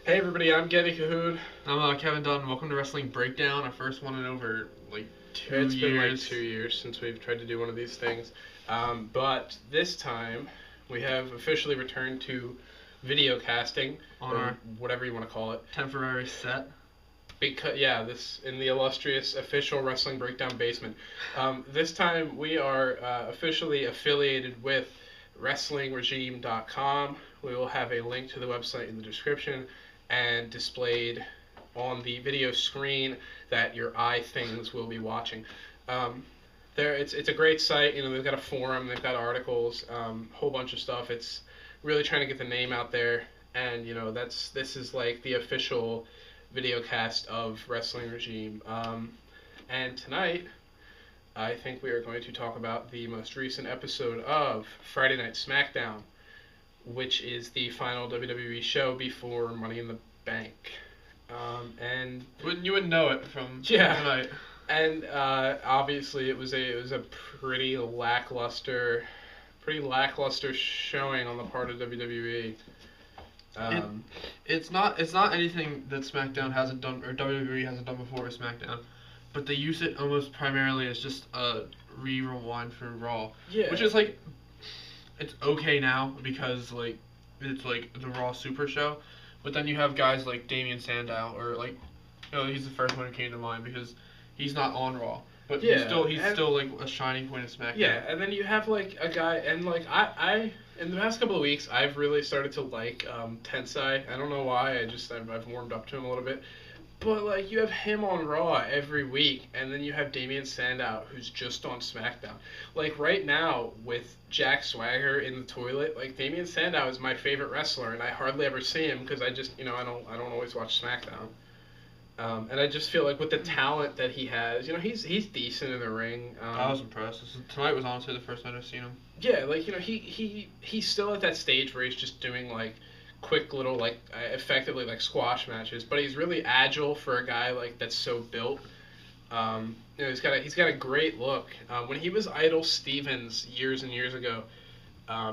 Hey everybody, I'm Geddy, Cahoon. I'm Kevin Dunne. Welcome to Wrestling Breakdown. Our first one in over 2 years. It's been like 2 years since we've tried to do one of these things. But this time we have officially returned to videocasting, On or our whatever you want to call it. temporary set. Because this in the illustrious official Wrestling Breakdown basement. This time we are officially affiliated with WrestlingRegime.com. We will have a link to the website in the description and displayed on the video screen that your eye things will be watching. It's a great site. They've got a forum, they've got articles, whole bunch of stuff. It's really trying to get the name out there, and this is like the official videocast of Wrestling Regime. And tonight, I think we are going to talk about the most recent episode of Friday Night SmackDown, which is the final WWE show before Money in the Bank. And You wouldn't know it from tonight. And obviously it was a pretty lackluster showing on the part of WWE. It's not anything that SmackDown hasn't done or WWE hasn't done before with SmackDown, but they use it almost primarily as just a rewind for Raw. Yeah. Which is it's okay now because it's the Raw Super Show, but then you have guys like Damian Sandow or he's the first one who came to mind because he's not on Raw, but he's still a shining point of SmackDown. Yeah, and then you have a guy, and I in the past couple of weeks I've really started to like Tensai. I don't know why. I've warmed up to him a little bit. But you have him on Raw every week, and then you have Damian Sandow, who's just on SmackDown. Right now with Jack Swagger in the toilet, Damian Sandow is my favorite wrestler, and I hardly ever see him because I don't always watch SmackDown. And I just feel like with the talent that he has, he's decent in the ring. I was impressed. Tonight was honestly the first night I've seen him. Yeah, he's still at that stage where he's just doing quick little effectively squash matches, but he's really agile for a guy that's so built. He's got a great look. When he was Idol Stevens years and years ago,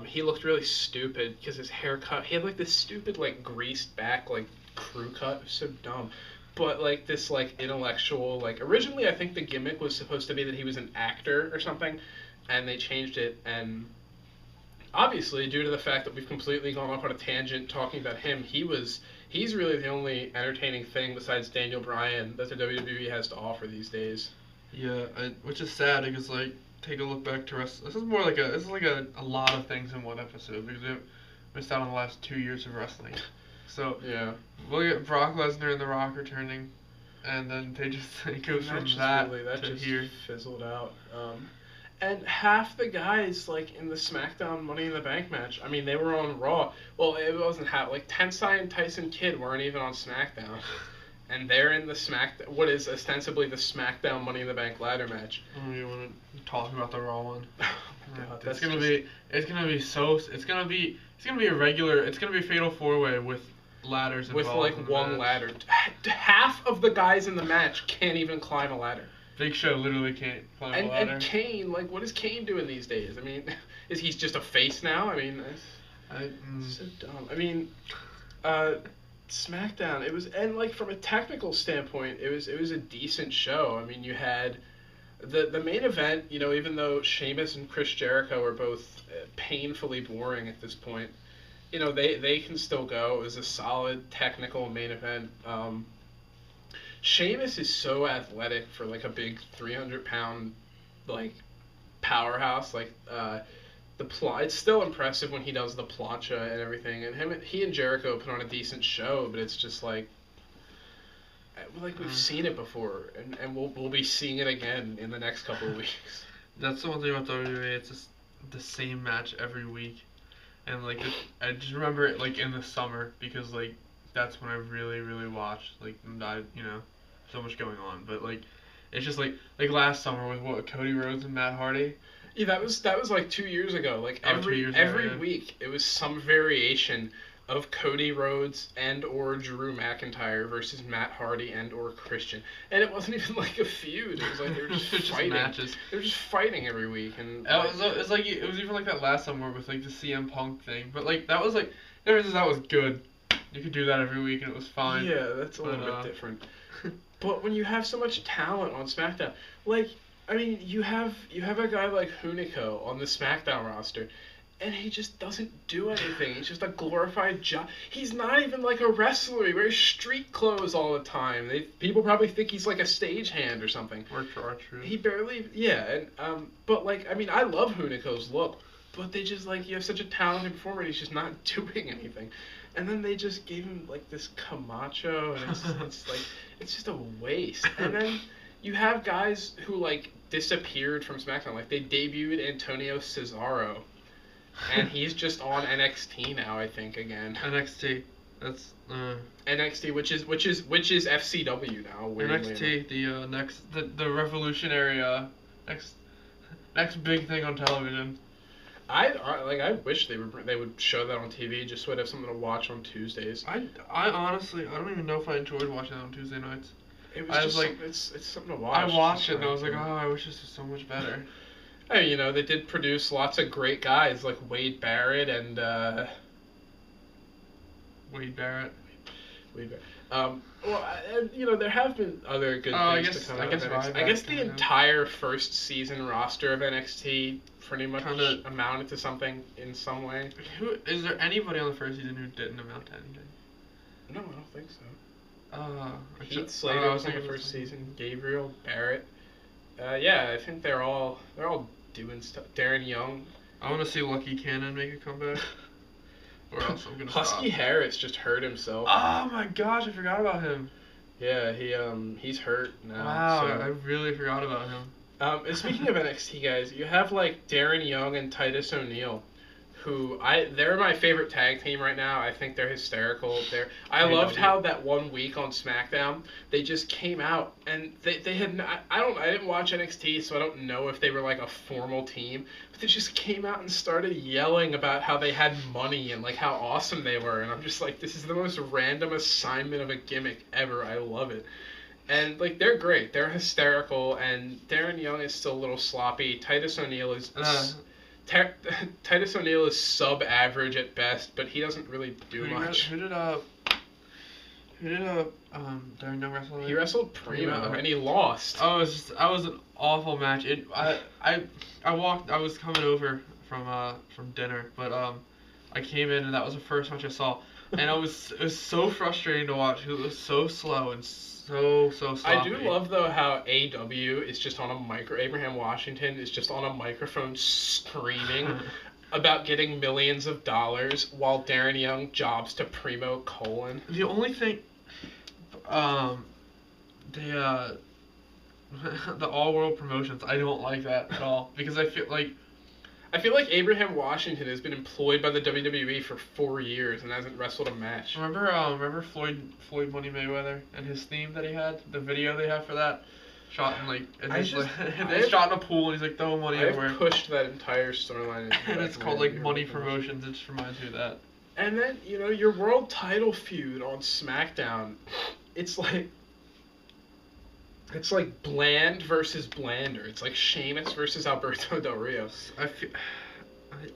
he looked really stupid because his haircut. He had this stupid greased back crew cut. It was so dumb. But this intellectual originally I think the gimmick was supposed to be that he was an actor or something, and they changed it, and obviously, due to the fact that we've completely gone off on a tangent talking about him, he's really the only entertaining thing besides Daniel Bryan that the WWE has to offer these days. Yeah, which is sad because take a look back to wrestling. This is a lot of things in one episode because we missed out on the last 2 years of wrestling. So yeah, we'll get Brock Lesnar and The Rock returning, and then they just go from that to here. Fizzled out. And half the guys in the SmackDown Money in the Bank match, I mean, they were on Raw. Well, it wasn't half. Tensai and Tyson Kidd weren't even on SmackDown, and they're in the what is ostensibly the SmackDown Money in the Bank ladder match. Oh, you want to talk about the Raw one? God, it's gonna be a regular. It's gonna be a fatal 4-way with ladders involved. With one ladder. Half of the guys in the match can't even climb a ladder. Big Show literally can't climb a ladder. And Kane, what is Kane doing these days? I mean, is he just a face now? I mean, it's so dumb. I mean, SmackDown. It was, and from a technical standpoint, it was a decent show. I mean, you had the main event. Even though Sheamus and Chris Jericho are both painfully boring at this point, they can still go. It was a solid technical main event. Sheamus is so athletic for a big 300-pound powerhouse. It's still impressive when he does the plancha and everything. And he and Jericho put on a decent show, but it's just we've seen it before, and we'll be seeing it again in the next couple of weeks. That's the one thing about WWE. It's just the same match every week, and I just remember it in the summer because that's when I really watched so much going on, but it's just last summer with Cody Rhodes and Matt Hardy. Yeah, that was 2 years ago. Every week it was some variation of Cody Rhodes and or Drew McIntyre versus Matt Hardy and or Christian, and it wasn't even a feud. It was they were just fighting. Matches. They were just fighting every week, and it was even that last summer with the CM Punk thing, but that was that was good. You could do that every week and it was fine. Yeah, that's a little bit different. But when you have so much talent on SmackDown, like, I mean, you have a guy like Hunico on the SmackDown roster, and he just doesn't do anything. He's just a glorified job. He's not even like a wrestler. He wears street clothes all the time. People probably think he's like a stagehand or something. Or Truth. He barely, yeah, and but like, I mean, I love Hunico's look, but they just like, you have such a talented performer, and he's just not doing anything. And then they just gave him like this Camacho, and it's like, it's just a waste. And then you have guys who like disappeared from SmackDown. Like they debuted Antonio Cesaro, and he's just on NXT now, I think, again. NXT. That's NXT, which is FCW now. NXT, the revolutionary next big thing on television. I wish they would show that on TV just so I'd have something to watch on Tuesdays. I honestly, I don't even know if I enjoyed watching that on Tuesday nights. It's something to watch. I watched it and I was like, oh, I wish this was so much better. Hey, you know, they did produce lots of great guys like Wade Barrett and Wade Barrett. Well, you know, there have been other good things to come out of NXT. I guess the entire first season roster of NXT pretty much amounted to something in some way. Is there anybody on the first season who didn't amount to anything? No, I don't think so. Heath Slater was on the first season. Gabriel Barrett. Yeah, I think they're all doing stuff. Darren Young. I want to see Lucky Cannon make a comeback. Or else I'm gonna Husky stop. Harris just hurt himself. Oh my gosh, I forgot about him. Yeah, he's hurt now. Wow, so. I really forgot about him. And speaking of NXT guys, you have like Darren Young and Titus O'Neil, who they're my favorite tag team right now. I think they're hysterical. I loved how that 1 week on SmackDown they just came out and they had I didn't watch NXT, so I don't know if they were like a formal team, but they just came out and started yelling about how they had money and like how awesome they were, and I'm just like, this is the most random assignment of a gimmick ever. I love it. And like they're great. They're hysterical, and Darren Young is still a little sloppy. Titus O'Neil is Titus O'Neil is sub-average at best, but he doesn't really do much. Who did Darren Young wrestle? He wrestled Primo, and he lost. Oh, that was an awful match. I was coming over from dinner, but I came in and that was the first match I saw, and it was so frustrating to watch because it was so slow and so sloppy. I do love though how AW is just on a Abraham Washington is just on a microphone screaming about getting millions of dollars while Darren Young jobs to Primo Colon. The only thing, the All World Promotions, I don't like that at all because I feel like Abraham Washington has been employed by the WWE for 4 years and hasn't wrestled a match. Remember Floyd Money Mayweather and his theme that he had, the video they have for that, shot in like they shot in a pool and he's like throwing money everywhere. I've pushed that entire storyline. And it's called like Money Promotions. It just reminds me of that. And then your world title feud on SmackDown, it's like Bland versus Blander. It's like Sheamus versus Alberto Del Rio.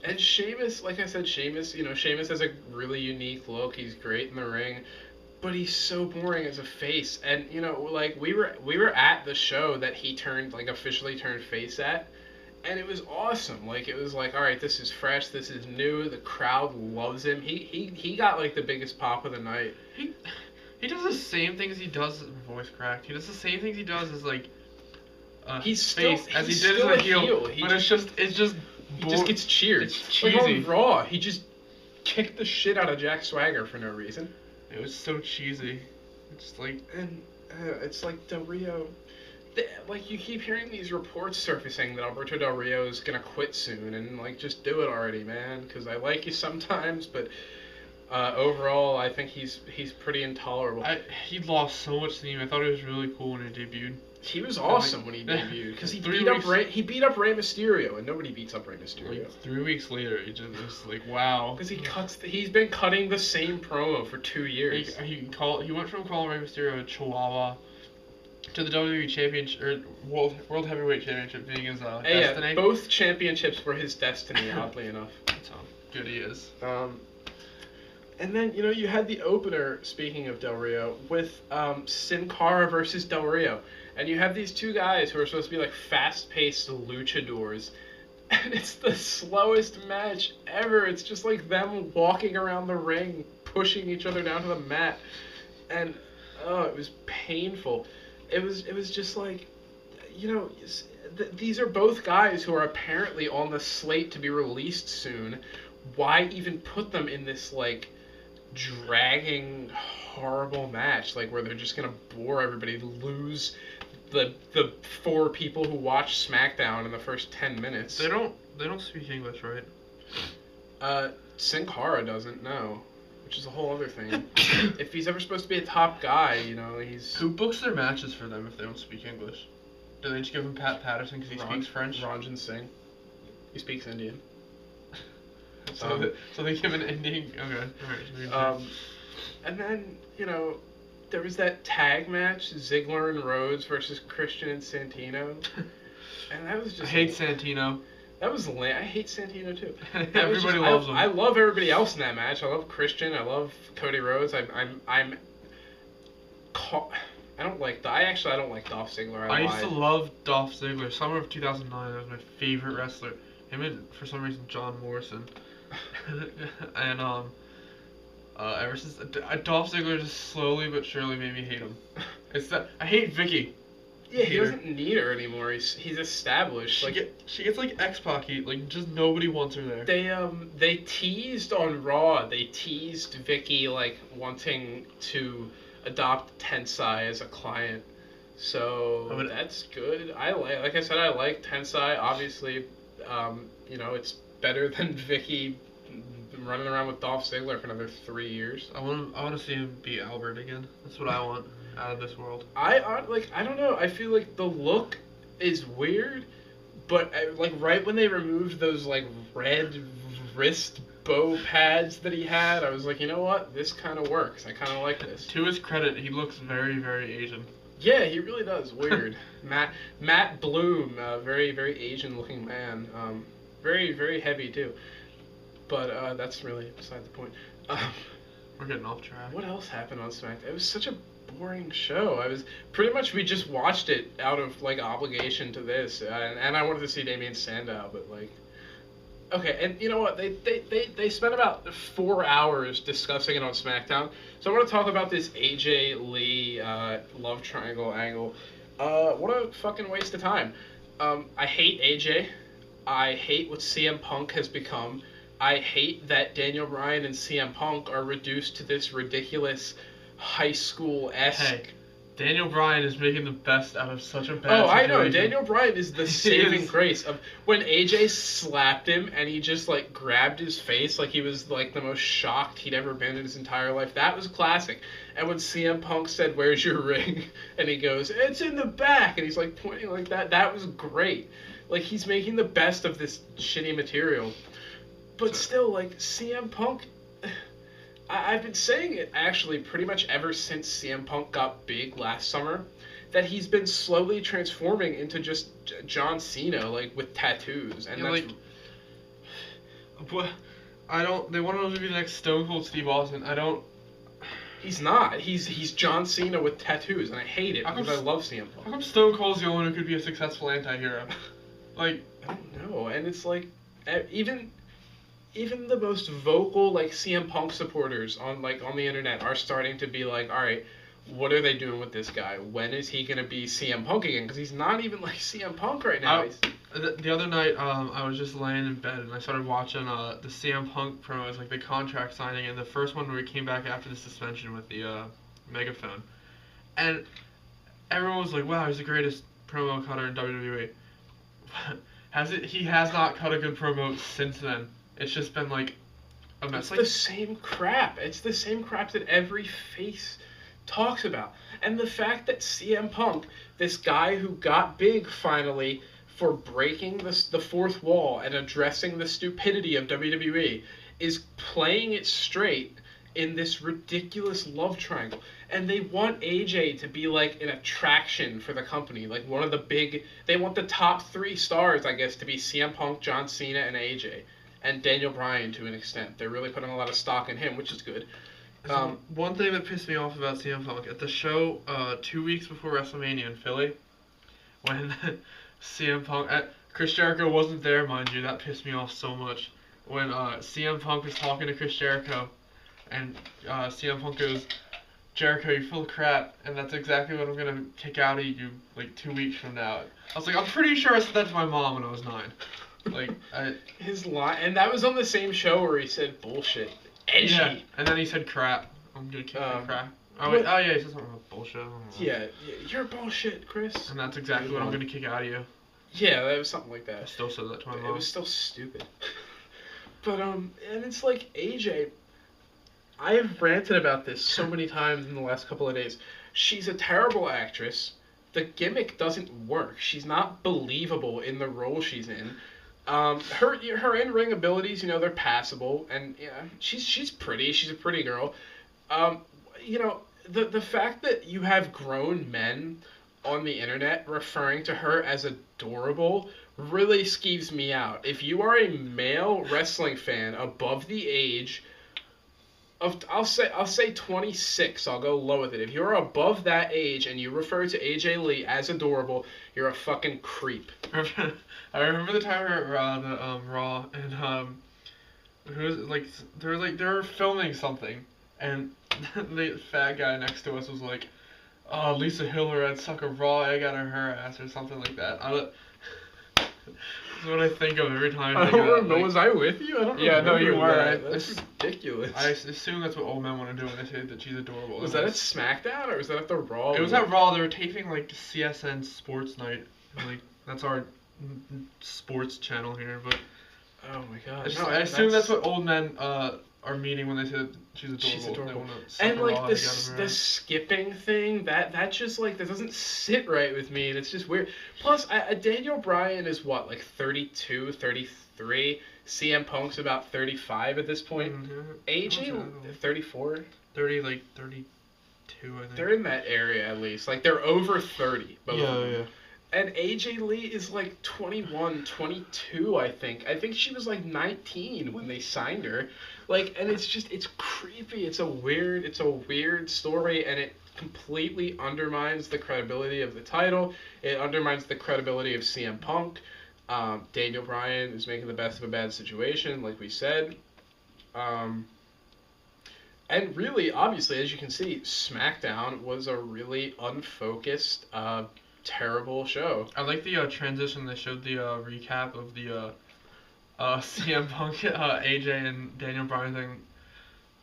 And Sheamus, like I said, Sheamus has a really unique look. He's great in the ring, but he's so boring as a face. And like we were at the show that he officially turned face at, and it was awesome. Like it was like, all right, this is fresh, this is new. The crowd loves him. He got like the biggest pop of the night. He does the same things he does voice cracked. He does the same things he does as like he's face still, as he's he did still as a a heel. But It's just he just gets cheered. It's cheesy. Like on Raw, he just kicked the shit out of Jack Swagger for no reason. It was so cheesy. It's like it's like Del Rio. Like you keep hearing these reports surfacing that Alberto Del Rio is gonna quit soon, and like just do it already, man. Because I like you sometimes, but. Overall, I think he's pretty intolerable. He lost so much steam. I thought he was really cool when he debuted. He was awesome when he debuted because he beat up Rey Mysterio, and nobody beats up Rey Mysterio. Like 3 weeks later, he just was like, wow. Because he's been cutting the same promo for 2 years. He went from calling Rey Mysterio a Chihuahua to the WWE Championship or World Heavyweight Championship being his destiny. Yeah, both championships were his destiny. Oddly enough, That's how good he is. And then, you had the opener, speaking of Del Rio, with Sin Cara versus Del Rio. And you have these two guys who are supposed to be like fast-paced luchadors. And it's the slowest match ever. It's just like them walking around the ring, pushing each other down to the mat. And, oh, it was painful. It was just like, these are both guys who are apparently on the slate to be released soon. Why even put them in this, like, dragging, horrible match, like, where they're just gonna bore everybody, lose the 4 people who watch SmackDown in the first 10 minutes. They don't speak English, right? Sin Cara doesn't, no. Which is a whole other thing. If he's ever supposed to be a top guy, he's... Who books their matches for them if they don't speak English? Do they just give him Pat Patterson because he speaks French? Ranjan Singh. He speaks Indian. So they give an Indian... Okay, alright. And then, there was that tag match, Ziggler and Rhodes versus Christian and Santino. And that was just... I hate Santino. That was lame. I hate Santino too. Everybody loves him. I love everybody else in that match. I love Christian. I love Cody Rhodes. I don't like Dolph Ziggler. I used to love Dolph Ziggler. Summer of 2009, that was my favorite wrestler. Him and, for some reason, John Morrison. And ever since Dolph Ziggler just slowly but surely made me hate him. It's that I hate Vicky. Yeah, he doesn't need her anymore. He's established. She gets like X-Pac heat. Like, just nobody wants her there. They teased on Raw. They teased Vicky like wanting to adopt Tensai as a client. So that's good. Like I said, I like Tensai. Obviously, it's better than Vicky running around with Dolph Ziggler for another 3 years. I want to see him beat Albert again. That's what I want out of this world. I don't know. I feel like the look is weird, but right when they removed those like red wrist bow pads that he had, I was like, you know what? This kind of works. I kind of like this. To his credit, he looks very, very Asian. Yeah, he really does. Weird. Matt Bloom, very, very Asian-looking man. Very, very heavy too. But that's really beside the point. We're getting off track. What else happened on SmackDown? It was such a boring show. We just watched it out of like obligation to this, and I wanted to see Damien Sandow, but like, okay, and you know what? They spent about 4 hours discussing it on SmackDown. So I want to talk about this AJ Lee love triangle angle. What a fucking waste of time. I hate AJ. I hate what CM Punk has become. I hate that Daniel Bryan and CM Punk are reduced to this ridiculous high school-esque... Hey, Daniel Bryan is making the best out of such a bad situation. I know. Daniel Bryan is the saving grace of when AJ slapped him and he just like grabbed his face like he was like the most shocked he'd ever been in his entire life. That was classic. And when CM Punk said, "Where's your ring?" and he goes, "It's in the back," and he's like pointing like that. That was great. Like, he's making the best of this shitty material. But still, like, CM Punk... I've been saying it, actually, pretty much ever since CM Punk got big last summer, that he's been slowly transforming into just John Cena, like, with tattoos. And that's... What? They want him to be the next Stone Cold Steve Austin. He's not. He's John Cena with tattoos, and I hate it because I love CM Punk. How come Stone Cold's the only one who could be a successful anti-hero? Like, I don't know, and it's like, even the most vocal like CM Punk supporters on the internet are starting to be like, all right, what are they doing with this guy? When is he gonna be CM Punk again? Because he's not even like CM Punk right now. The other night, I was just laying in bed and I started watching the CM Punk promos, like the contract signing, and the first one where he came back after the suspension with the megaphone, and everyone was like, wow, he's the greatest promo cutter in WWE. He has not cut a good promo since then. It's just been like a mess. It's the same crap. It's the same crap that every face talks about. And the fact that CM Punk, this guy who got big finally for breaking the fourth wall and addressing the stupidity of WWE, is playing it straight in this ridiculous love triangle. And they want AJ to be like an attraction for the company, like one of the big... They want the top 3 stars, I guess, to be CM Punk, John Cena, and AJ. and Daniel Bryan to an extent. They're really putting a lot of stock in him, which is good. One thing that pissed me off about CM Punk at the show 2 weeks before WrestleMania in Philly, when CM Punk, Chris Jericho wasn't there, mind you, that pissed me off so much. When CM Punk was talking to Chris Jericho, and CM Punk goes, "Jericho, you're full of crap, and that's exactly what I'm gonna kick out of you like 2 weeks from now." I was like, I'm pretty sure I said that to my mom when I was 9. Like, his line, and that was on the same show where he said bullshit. Edgy. Yeah, and then he said crap. I'm gonna kick you crap. Oh wait, yeah, he said something about bullshit. Yeah, you're bullshit, Chris. And that's exactly what I'm gonna kick out of you. Yeah, that was something like that. I still said that to my mom. It was still stupid. But and it's like AJ. I've ranted about this so many times in the last couple of days. She's a terrible actress. The gimmick doesn't work. She's not believable in the role she's in. Her in-ring abilities, they're passable, and she's pretty. She's a pretty girl. The fact that you have grown men on the internet referring to her as adorable really skeeves me out. If you are a male wrestling fan above the age of, I'll say 26, I'll go low with it. If you're above that age and you refer to AJ Lee as adorable, you're a fucking creep. I remember the time we were at Raw, and they were filming something, and the fat guy next to us was like, "Oh, Lisa Hiller had suck a raw egg out of her ass," or something like that. That's what I think of every time. I don't remember. Was I with you? I don't remember. Yeah, no, you were. That's ridiculous. I assume that's what old men want to do when they say that she's adorable. Was that at SmackDown or was that at the Raw? It was at Raw. They were taping like CSN Sports Night. Like that's our sports channel here, but. Oh my god. I assume that's what old men are meaning when they say that she's adorable. She's adorable. And like the skipping thing, that just like that doesn't sit right with me, and it's just weird. Plus, Daniel Bryan is what, like 32, 33. CM Punk's about 35 at this point. Mm-hmm. AJ 34. 32, I think. They're in that area at least. Like they're over 30. Both of them. Yeah. And AJ Lee is like 21, 22, I think. I think she was like 19 when they signed her. Like, and it's creepy. It's a weird story, and it completely undermines the credibility of the title. It undermines the credibility of CM Punk. Daniel Bryan is making the best of a bad situation, like we said. And really, obviously, as you can see, SmackDown was a really unfocused, terrible show. I like the transition. They showed the recap of the CM Punk, AJ, and Daniel Bryan thing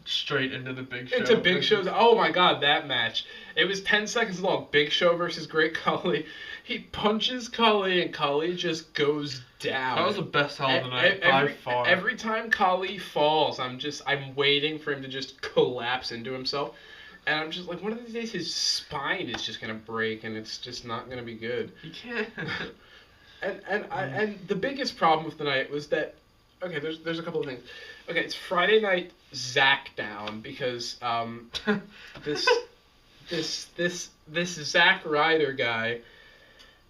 straight into the Big Show. Into Big Show's. Oh my god, that match. It was 10 seconds long. Big Show versus Great Khali. He punches Khali and Khali just goes down. That was the best hell of the night by far. Every time Khali falls, I'm waiting for him to just collapse into himself. And I'm just like, one of these days his spine is just gonna break, and it's just not gonna be good. You can't. And the biggest problem with the night was that, okay, there's a couple of things. Okay, it's Friday night SmackDown because this Zack Ryder guy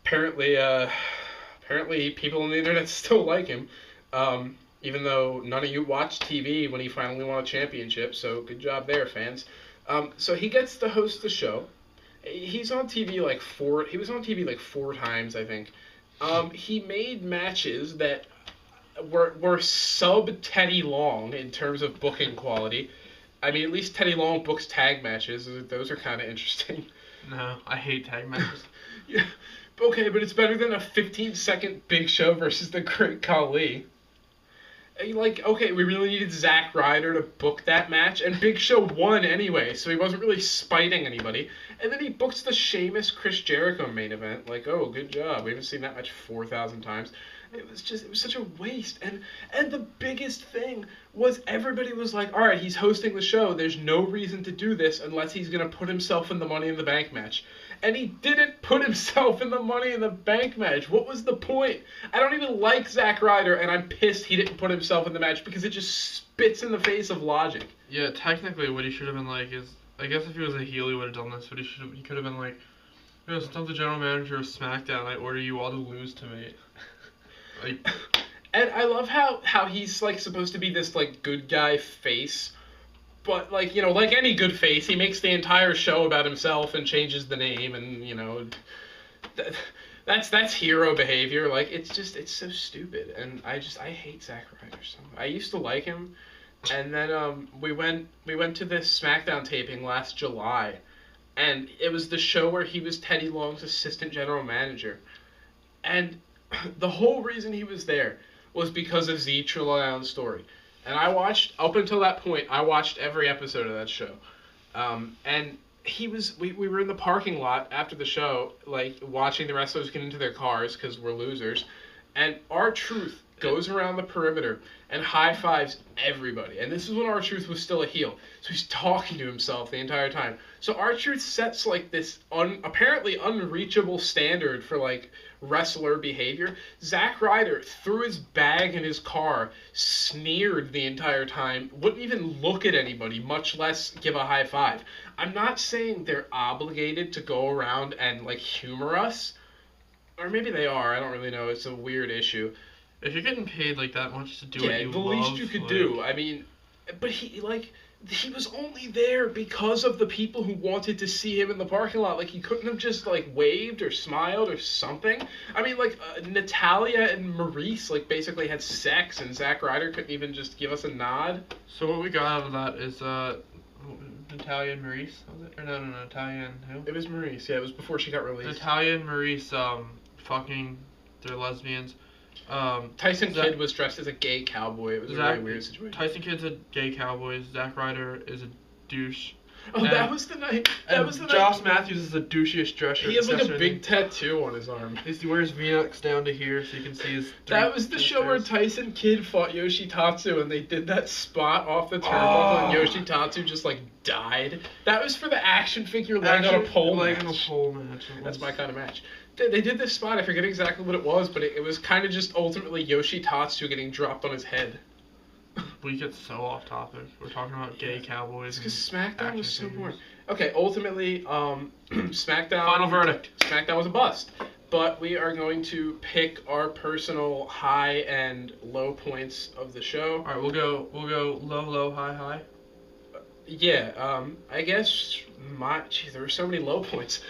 apparently people on the internet still like him. Even though none of you watched TV when he finally won a championship, so good job there, fans. So he gets to host the show. He's on TV like four times, I think. He made matches that were sub Teddy Long in terms of booking quality. I mean, at least Teddy Long books tag matches. Those are kind of interesting. No, I hate tag matches. Yeah, okay, but it's better than a 15-second Big Show versus the Great Khali. Like, okay, we really needed Zack Ryder to book that match, and Big Show won anyway, so he wasn't really spiting anybody. And then he books the Sheamus Chris Jericho main event. Like, oh, good job. We haven't seen that match 4,000 times. It was such a waste. And the biggest thing was everybody was like, all right, he's hosting the show. There's no reason to do this unless he's going to put himself in the Money in the Bank match. And he didn't put himself in the Money in the Bank match. What was the point? I don't even like Zack Ryder, and I'm pissed he didn't put himself in the match because it just spits in the face of logic. Yeah, technically what he should have been like is, I guess if he was a heel he would have done this, but he could have been like, since I'm the general manager of SmackDown, I order you all to lose to me. Like, And I love how he's like supposed to be this like good guy face, but like like any good face, he makes the entire show about himself and changes the name, and that, that's hero behavior. Like it's so stupid, and I hate Zack Ryder so much. I used to like him, and then we went to this SmackDown taping last July, and it was the show where he was Teddy Long's assistant general manager, and the whole reason he was there was because of Z Trillion's story. And I watched, up until that point, I watched every episode of that show. And we were in the parking lot after the show, like, watching the wrestlers get into their cars, because we're losers. And R-Truth goes around the perimeter and high-fives everybody. And this is when R-Truth was still a heel. So he's talking to himself the entire time. So R-Truth sets, like, this apparently unreachable standard for, like, wrestler behavior. Zack Ryder threw his bag in his car, sneered the entire time, wouldn't even look at anybody, much less give a high five. I'm not saying they're obligated to go around and like humor us, or maybe they are. I don't really know. It's a weird issue. If you're getting paid like that much to do what you the love, least you could do. I mean, but he was only there because of the people who wanted to see him in the parking lot. Like, he couldn't have just, like, waved or smiled or something. I mean, like, Natalia and Maurice, like, basically had sex, and Zack Ryder couldn't even just give us a nod. So what we got out of that is, Natalia and Maurice, was it? Or no, Natalia and who? It was Maurice, yeah, it was before she got released. Natalia and Maurice, fucking, they're lesbians. Tyson Kidd was dressed as a gay cowboy. It was a really weird situation. Tyson Kidd's a gay cowboy. Zack Ryder is a douche. Oh, that was the night. Josh Matthews is the douchiest dresser. He has like a big tattoo on his arm. He wears V-necks down to here so you can see his. That was the show where Tyson Kidd fought Yoshitatsu, and they did that spot off the turnbuckle, and Yoshitatsu just like died. That was for the action figure leg on a pole match. That's my kind of match. They did this spot. I forget exactly what it was, but it was kind of just ultimately Yoshitatsu getting dropped on his head. We get so off topic. We're talking about gay cowboys. Because SmackDown was so boring. Okay, ultimately, SmackDown. Final verdict. SmackDown was a bust. But we are going to pick our personal high and low points of the show. All right, we'll go low, high. Yeah. I guess there were so many low points.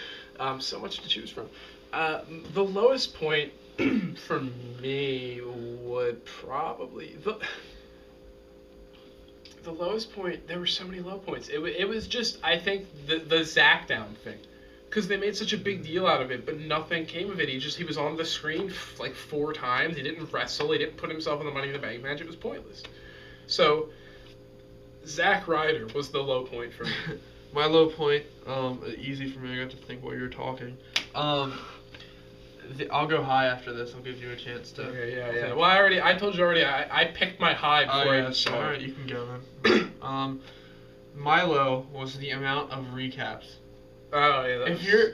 So much to choose from. The lowest point for me would probably the lowest point. There were so many low points. It was just, I think, the Zackdown thing, because they made such a big deal out of it, but nothing came of it. He was on the screen like 4 times. He didn't wrestle. He didn't put himself in the Money in the Bank match. It was pointless. So Zack Ryder was the low point for me. My low point, easy for me. I got to think while you were talking. I'll go high after this. I'll give you a chance to. Okay, yeah. Well, I told you already. I picked my high before I even saw it. Alright, you can go then. My low was the amount of recaps. Oh yeah. If you're,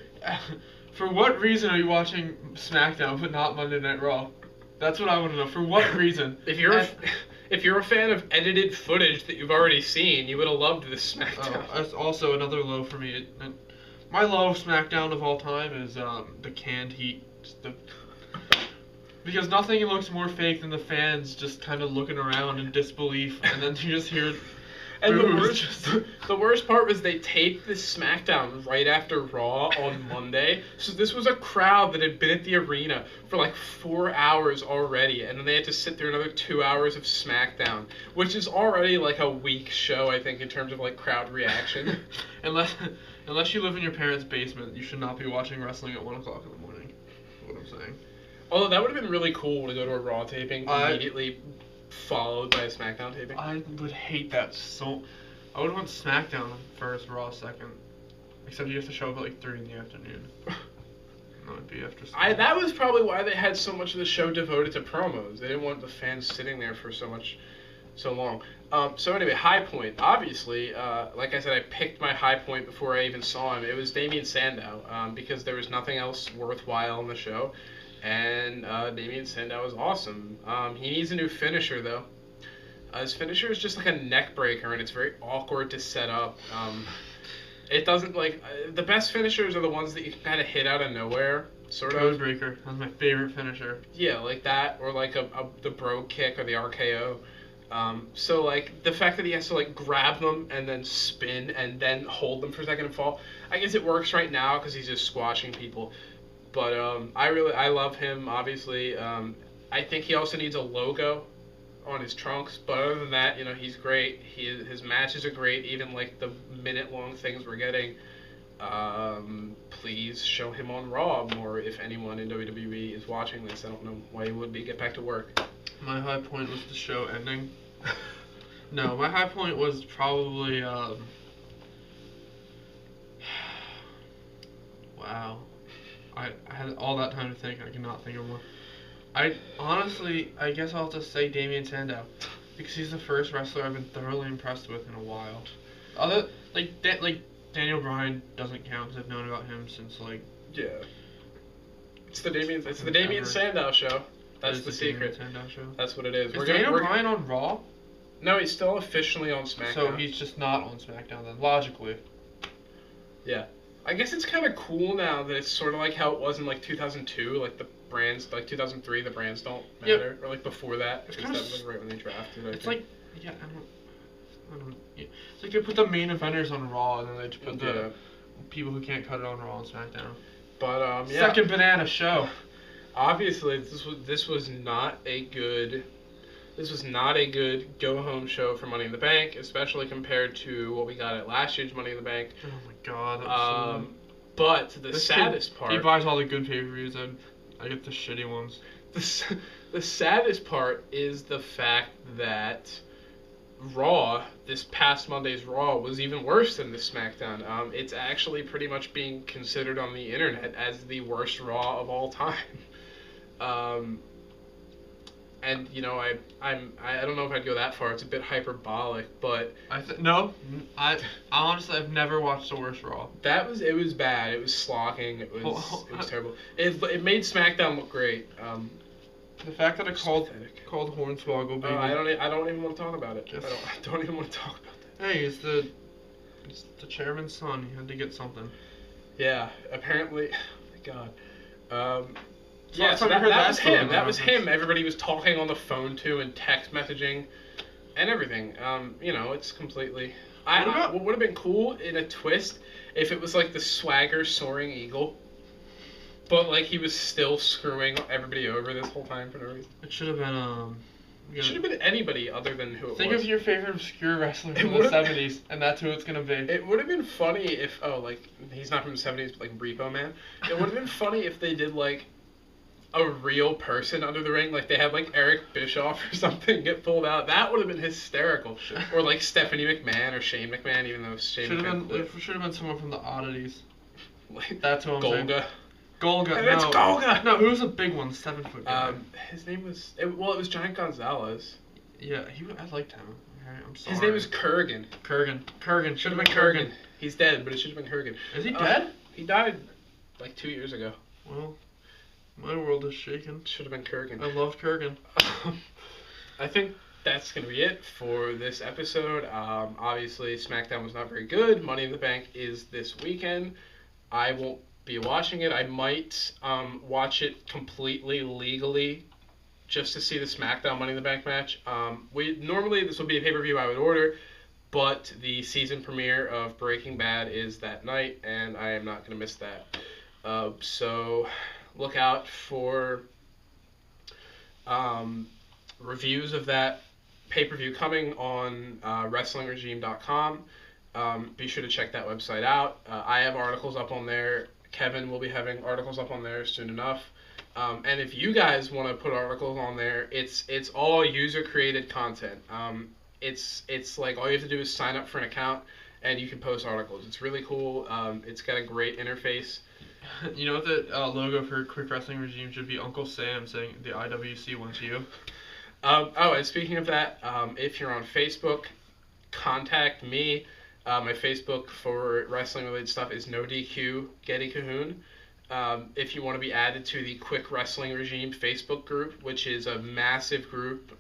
for what reason are you watching SmackDown but not Monday Night Raw? That's what I want to know. For what reason? If you're a fan of edited footage that you've already seen, you would have loved this SmackDown. That's also another low for me. My low SmackDown of all time is the canned heat. Because nothing looks more fake than the fans just kind of looking around in disbelief, and then you just hear. And the worst part was they taped this SmackDown right after Raw on Monday. So this was a crowd that had been at the arena for like 4 hours already, and then they had to sit through another 2 hours of SmackDown, which is already like a weak show, I think, in terms of like crowd reaction. Unless you live in your parents' basement, you should not be watching wrestling at 1 o'clock in the morning. That's what I'm saying. Although that would have been really cool to go to a Raw taping immediately followed by a SmackDown taping. I would hate that so. I would want SmackDown first, Raw second. Except you have to show up at like 3 in the afternoon. That would be after. That was probably why they had so much of the show devoted to promos. They didn't want the fans sitting there for so long. So anyway, high point. Obviously, like I said, I picked my high point before I even saw him. It was Damien Sandow, because there was nothing else worthwhile on the show. And Damien Sandow is awesome. He needs a new finisher, though. His finisher is just like a neck breaker, and it's very awkward to set up. It doesn't, like, the best finishers are the ones that you can kind of hit out of nowhere. sort Code of. breaker. That's my favorite finisher. Yeah, like that, or like the bro kick or the RKO. So like the fact that he has to like grab them and then spin and then hold them for a second and fall. I guess it works right now because he's just squashing people. But I love him. Obviously, I think he also needs a logo on his trunks. But other than that, he's great. His matches are great. Even like the minute-long things we're getting. Please show him on Raw more if anyone in WWE is watching this. I don't know why he would be. Get back to work. My high point was the show ending. No, my high point was probably wow. I had all that time to think. I cannot think of one. I guess I'll just say Damien Sandow, because he's the first wrestler I've been thoroughly impressed with in a while. Other Daniel Bryan doesn't count because I've known about him since Yeah. It's the Damien Sandow show. That's the secret. Sandow show. That's what it is. Is Daniel Bryan on Raw? No, he's still officially on SmackDown. So he's just not on SmackDown then, logically. Yeah. I guess it's kind of cool now that it's sort of like how it was in 2002, like the brands, 2003, the brands don't matter, or before that, because that was right when they drafted. It's I don't. Yeah. It's like they put the main eventers on Raw, and then they just put the people who can't cut it on Raw and SmackDown. But Second banana show. Obviously, this was not a good go home show for Money in the Bank, especially compared to what we got at last year's Money in the Bank. Oh my God. That was but the saddest part. He buys all the good pay-per-views, and I get the shitty ones. The saddest part is the fact that Raw, this past Monday's Raw, was even worse than this SmackDown. It's actually pretty much being considered on the internet as the worst Raw of all time. And I don't know if I'd go that far. It's a bit hyperbolic, but I honestly I've never watched the worst Raw. It was bad. It was slocking. It was terrible. It made SmackDown look great. The fact that it called Hornswoggle baby. I don't even want to talk about it. I don't even want to talk about that. Hey, it's the chairman's son. He had to get something. Yeah, apparently. Oh my God. Yeah, so that was him. That was him. Everybody was talking on the phone to and text messaging and everything. It's completely. What would have been cool in a twist if it was like the Swagger Soaring Eagle, but he was still screwing everybody over this whole time for no reason. It should have been It should have been anybody other than who it was. Think of your favorite obscure wrestler from the 70s, and that's who it's gonna be. It would have been funny if he's not from the 70s, but Repo Man. It would have been funny if they did a real person under the ring, they had Eric Bischoff or something get pulled out. That would have been hysterical. Or Stephanie McMahon or Shane McMahon, even though Shane McMahon. It should have been someone from the Oddities. That's what I'm saying. Golga. And it's Golga. No, who's a big one? 7 foot guy. His name was it was Giant Gonzalez. Yeah, I liked him. Okay, I'm sorry. His name was Kurgan. Kurgan. Should have been Kurgan. He's dead, but it should have been Kurgan. Is he dead? He died 2 years ago. Well, my world is shaken. Should have been Kurgan. I love Kurgan. I think that's going to be it for this episode. Obviously, SmackDown was not very good. Money in the Bank is this weekend. I won't be watching it. I might watch it completely legally just to see the SmackDown Money in the Bank match. Normally this would be a pay-per-view I would order, but the season premiere of Breaking Bad is that night, and I am not going to miss that. So look out for reviews of that pay-per-view coming on WrestlingRegime.com. Be sure to check that website out. I have articles up on there. Kevin will be having articles up on there soon enough. And if you guys want to put articles on there, it's all user-created content. It's all you have to do is sign up for an account, and you can post articles. It's really cool. It's got a great interface. You know what the logo for Quick Wrestling Regime should be? Uncle Sam saying, "The IWC wants you." And speaking of that, if you're on Facebook, contact me. My Facebook for wrestling-related stuff is NoDQ Geddy Cahoon. if you want to be added to the Quick Wrestling Regime Facebook group, which is a massive group.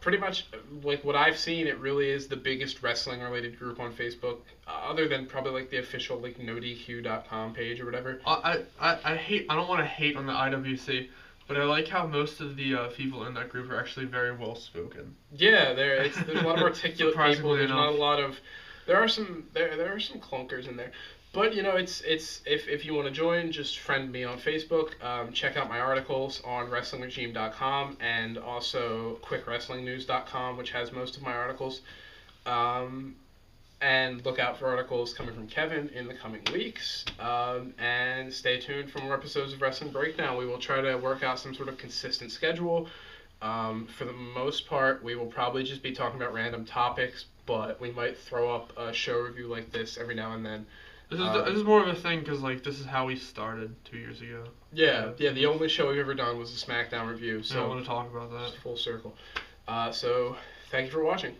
Pretty much, like what I've seen, it really is the biggest wrestling-related group on Facebook, other than probably like the official like NoDQ.com page or whatever. I don't want to hate on the IWC, but I like how most of the people in that group are actually very well spoken. Yeah, there's a lot of articulate people. There's not a lot of there are some clunkers in there. But it's if you want to join, just friend me on Facebook. Check out my articles on WrestlingRegime.com and also QuickWrestlingNews.com, which has most of my articles. And look out for articles coming from Kevin in the coming weeks. And stay tuned for more episodes of Wrestling Breakdown. We will try to work out some sort of consistent schedule. For the most part, we will probably just be talking about random topics, but we might throw up a show review like this every now and then. This is more of a thing because like this is how we started 2 years ago. Yeah. The only show we've ever done was a SmackDown review. So I want to talk about that. Full circle. So thank you for watching.